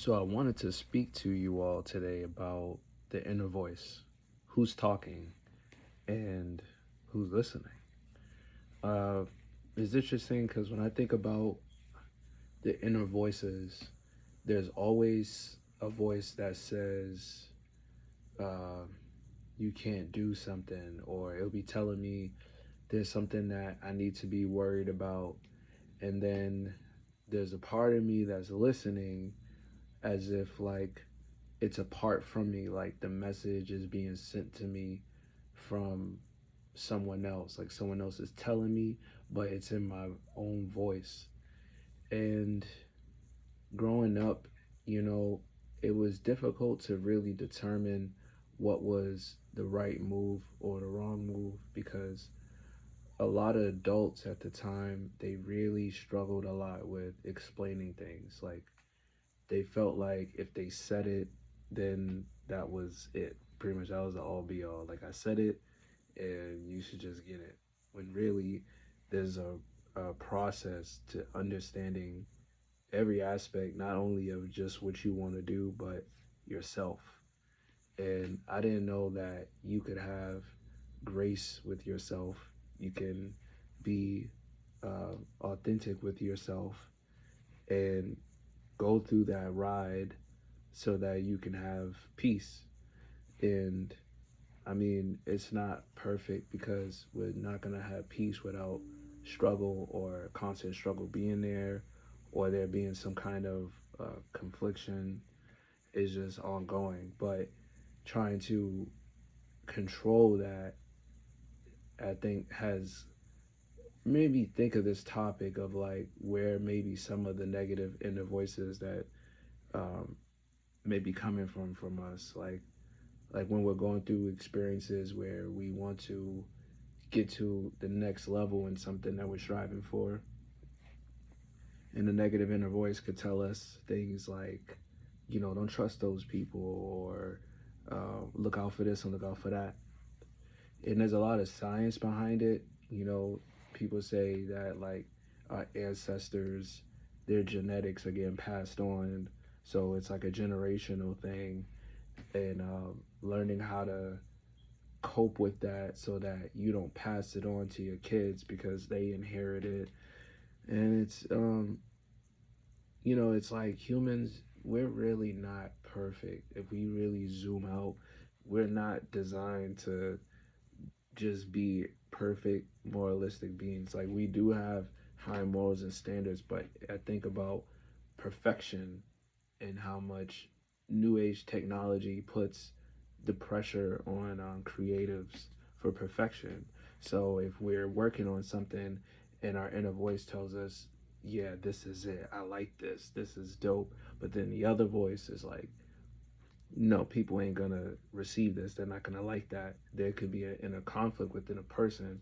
So I wanted to speak to you all today about the inner voice, who's talking and who's listening. Uh, it's interesting because when I think about the inner voices, there's always a voice that says uh, you can't do something, or it'll be telling me there's something that I need to be worried about, and then there's a part of me that's listening as if like it's apart from me, like the message is being sent to me from someone else, like someone else is telling me, but it's in my own voice. And growing up, you know, it was difficult to really determine what was the right move or the wrong move because a lot of adults at the time, they really struggled a lot with explaining things. Like they felt like if they said it, then that was it. Pretty much that was the all be all. Like I said it and you should just get it. When really there's a process to understanding every aspect, not only of just what you want to do, but yourself. And I didn't know that you could have grace with yourself. You can be authentic with yourself and go through that ride so that you can have peace. And I mean, it's not perfect because we're not going to have peace without struggle or constant struggle being there or there being some kind of confliction is just ongoing. But trying to control that, I think, has made me think of this topic of like where maybe some of the negative inner voices that um, may be coming from us. Like when we're going through experiences where we want to get to the next level in something that we're striving for. And the negative inner voice could tell us things like, don't trust those people or look out for this and look out for that. And there's a lot of science behind it. People say that like our ancestors, their genetics are getting passed on. So it's like a generational thing. And learning how to cope with that so that you don't pass it on to your kids because they inherit it. And it's like humans, we're really not perfect. If we really zoom out, we're not designed to just be perfect moralistic beings. Like we do have high morals and standards, but I think about perfection and how much new age technology puts the pressure on creatives for perfection. So if we're working on something and our inner voice tells us, yeah, this is it, I like this is dope, but then the other voice is like, no, people ain't gonna receive this, they're not gonna like that. There could be an inner conflict within a person,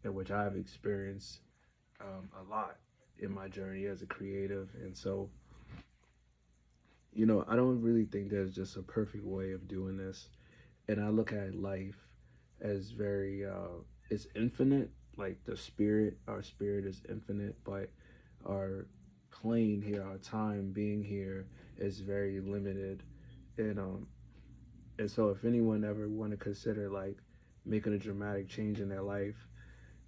in which I've experienced a lot in my journey as a creative. And so I don't really think there's just a perfect way of doing this. And I look at life as very, it's infinite. Like our spirit is infinite, but our plane here, our time being here is very limited. And so if anyone ever want to consider like making a dramatic change in their life,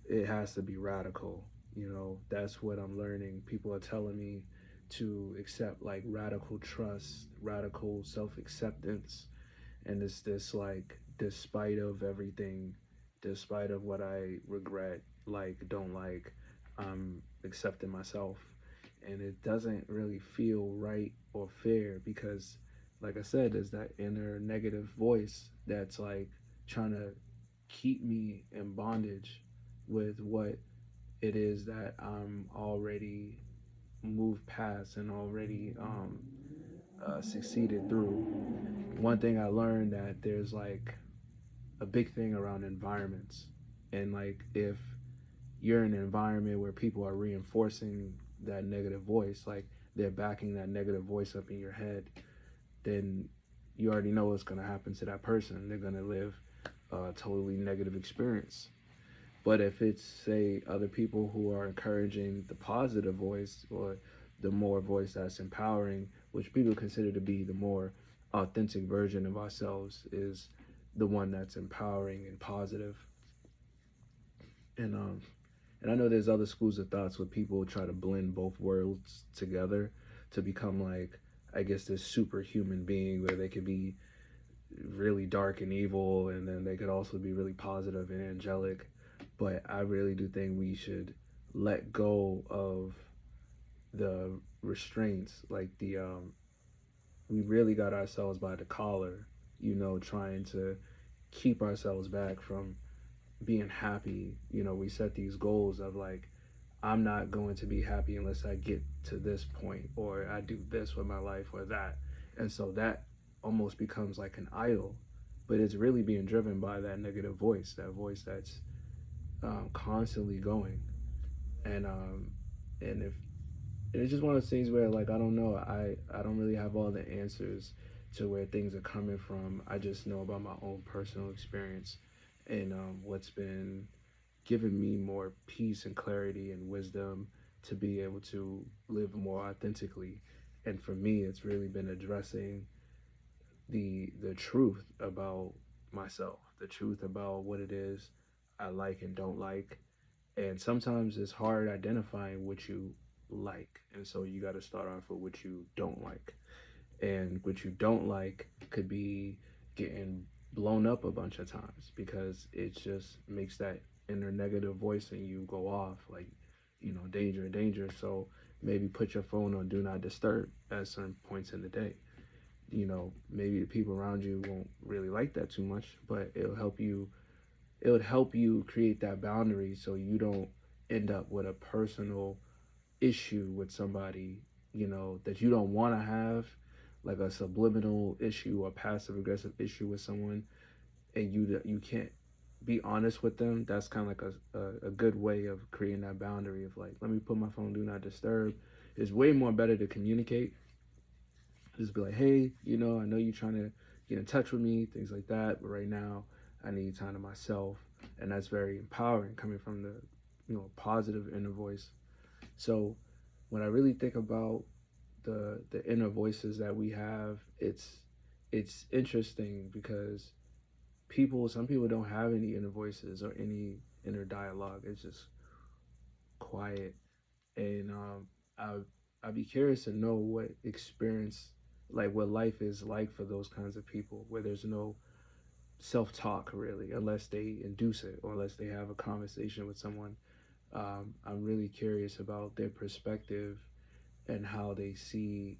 it has to be radical. That's what I'm learning. People are telling me to accept like radical trust, radical self acceptance, and it's this like despite of everything, despite of what I regret, like don't like, I'm accepting myself, and it doesn't really feel right or fair because, like I said, there's that inner negative voice that's like trying to keep me in bondage with what it is that I'm already moved past and already succeeded through. One thing I learned that there's like a big thing around environments, and like if you're in an environment where people are reinforcing that negative voice, like they're backing that negative voice up in your head, then you already know what's going to happen to that person. They're going to live a totally negative experience. But if it's, say, other people who are encouraging the positive voice or the more voice that's empowering, which people consider to be the more authentic version of ourselves, is the one that's empowering and positive. And and I know there's other schools of thoughts where people try to blend both worlds together to become like, I guess, this superhuman being where they could be really dark and evil, and then they could also be really positive and angelic. But I really do think we should let go of the restraints, like we really got ourselves by the collar, trying to keep ourselves back from being happy. We set these goals of like, I'm not going to be happy unless I get to this point, or I do this with my life, or that. And so that almost becomes like an idol, but it's really being driven by that negative voice, that voice that's constantly going. And if and it's just one of those things where, like, I don't know, I don't really have all the answers to where things are coming from. I just know about my own personal experience, and what's been giving me more peace and clarity and wisdom to be able to live more authentically. And for me, it's really been addressing the truth about myself, the truth about what it is I like and don't like. And sometimes it's hard identifying what you like. And so you got to start off with what you don't like. And what you don't like could be getting blown up a bunch of times, because it just makes that inner negative voice in you go off like, danger, danger. So maybe put your phone on do not disturb at certain points in the day. Maybe the people around you won't really like that too much, but it would help you create that boundary so you don't end up with a personal issue with somebody, that you don't want to have, like a subliminal issue or passive aggressive issue with someone, and you can't be honest with them. That's kind of like a good way of creating that boundary of like, let me put my phone do not disturb. It's way more better to communicate. Just be like, hey, I know you're trying to get in touch with me, things like that, but right now I need time to myself. And that's very empowering coming from the positive inner voice. So when I really think about the inner voices that we have, it's interesting because some people don't have any inner voices or any inner dialogue. It's just quiet. And I I'd be curious to know what experience, like what life is like for those kinds of people where there's no self talk really, unless they induce it or unless they have a conversation with someone. I'm really curious about their perspective and how they see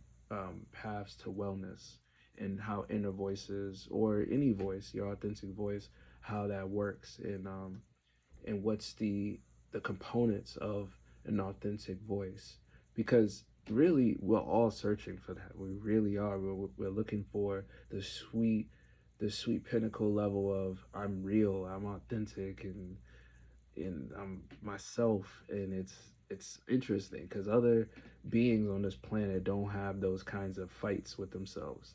paths to wellness, and how inner voices or any voice, your authentic voice, how that works, and what's the components of an authentic voice. Because really we're all searching for that. We really are. We're looking for the sweet pinnacle level of I'm real, I'm authentic, and I'm myself. And it's interesting because other beings on this planet don't have those kinds of fights with themselves.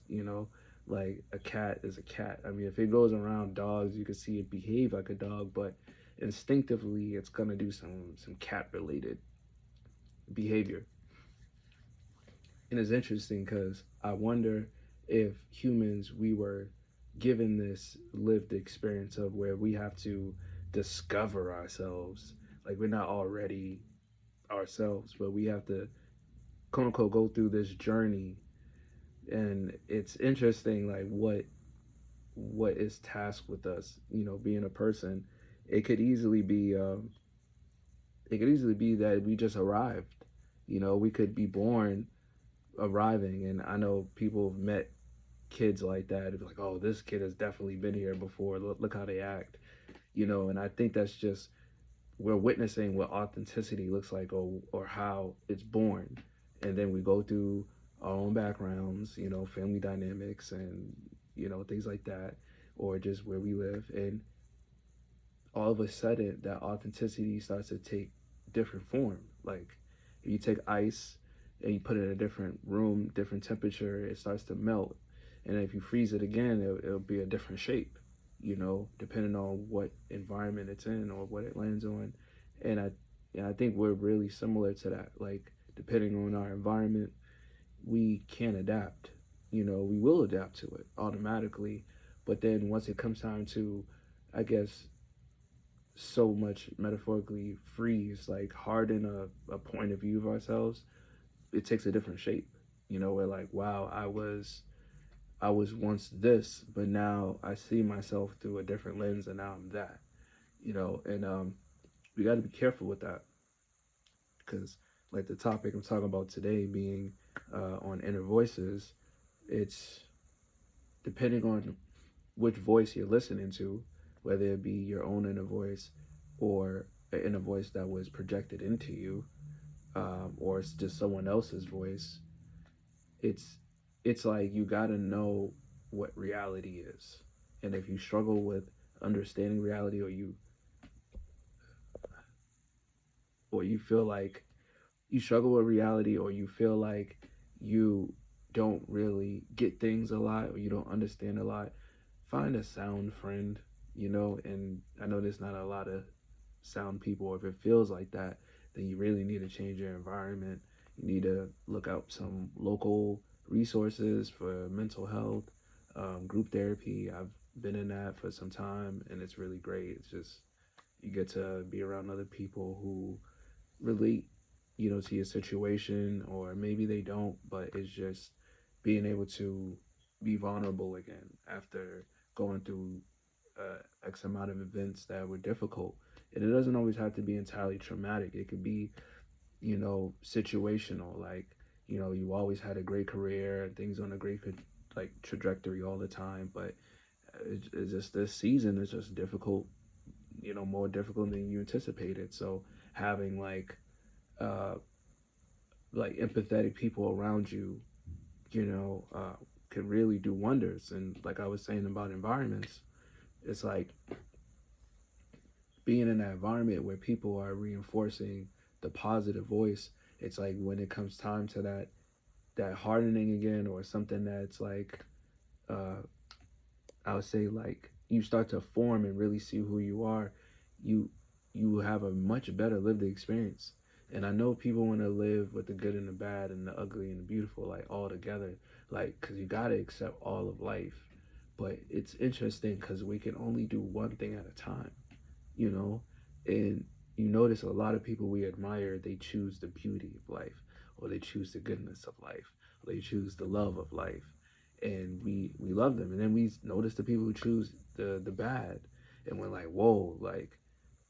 Like a cat is a cat. I mean, if it goes around dogs, you can see it behave like a dog, but instinctively it's gonna do some cat related behavior. And it's interesting because I wonder if humans, we were given this lived experience of where we have to discover ourselves. Like we're not already ourselves, but we have to quote unquote go through this journey. And it's interesting, like what is tasked with us, being a person. It could easily be it could easily be that we just arrived. We could be born arriving, and I know people have met kids like that. It'd be like, oh, this kid has definitely been here before. Look how they act, And I think that's just we're witnessing what authenticity looks like, or how it's born, and then we go through our own backgrounds, family dynamics, and things like that, or just where we live, and all of a sudden that authenticity starts to take different form. Like if you take ice and you put it in a different room, different temperature, it starts to melt. And if you freeze it again, it'll be a different shape, depending on what environment it's in or what it lands on. And I think we're really similar to that. Like depending on our environment, we can't adapt. We will adapt to it automatically, but then once it comes time to, I guess, so much metaphorically freeze, like harden a point of view of ourselves, it takes a different shape. We're like, wow, I was once this, but now I see myself through a different lens, and now I'm that. And we got to be careful with that because, like the topic I'm talking about today, being on inner voices, it's depending on which voice you're listening to, whether it be your own inner voice or an inner voice that was projected into you, or it's just someone else's voice. It's it's like you got to know what reality is, and if you struggle with understanding reality, or you feel like you struggle with reality, or you feel like you don't really get things a lot, or you don't understand a lot, find a sound friend. And I know there's not a lot of sound people. If it feels like that, then you really need to change your environment. You need to look up some local resources for mental health, group therapy. I've been in that for some time, and it's really great. It's just you get to be around other people who relate, to your situation, or maybe they don't, but it's just being able to be vulnerable again after going through X amount of events that were difficult. And it doesn't always have to be entirely traumatic. It could be, situational. Like, you always had a great career and things on a great like trajectory all the time, but it's just this season is just difficult. More difficult than you anticipated. So having uh, like empathetic people around you, you know, uh, can really do wonders. And like I was saying about environments, it's like being in that environment where people are reinforcing the positive voice. It's like when it comes time to that hardening again, or something that's like, uh, I would say, like you start to form and really see who you are, you you have a much better lived experience. And I know people want to live with the good and the bad and the ugly and the beautiful, like all together, like because you got to accept all of life. But it's interesting because we can only do one thing at a time, you know, and you notice a lot of people we admire, they choose the beauty of life, or they choose the goodness of life, or they choose the love of life, and we love them. And then we notice the people who choose the bad, and we're like, whoa, like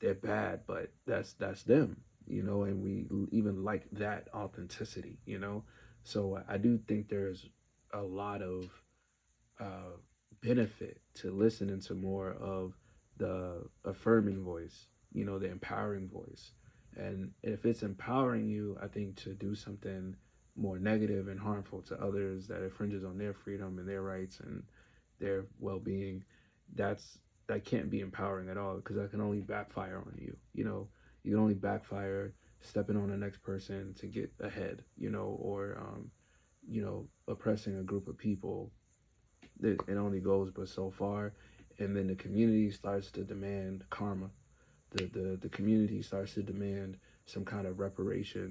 they're bad, but that's them, and we even like that authenticity. So I do think there's a lot of uh, benefit to listening to more of the affirming voice, the empowering voice. And if it's empowering you, I think, to do something more negative and harmful to others that infringes on their freedom and their rights and their well-being, that's that can't be empowering at all, because that can only backfire on you. You can only backfire stepping on the next person to get ahead, or oppressing a group of people. It only goes but so far, and then the community starts to demand karma. The community starts to demand some kind of reparations,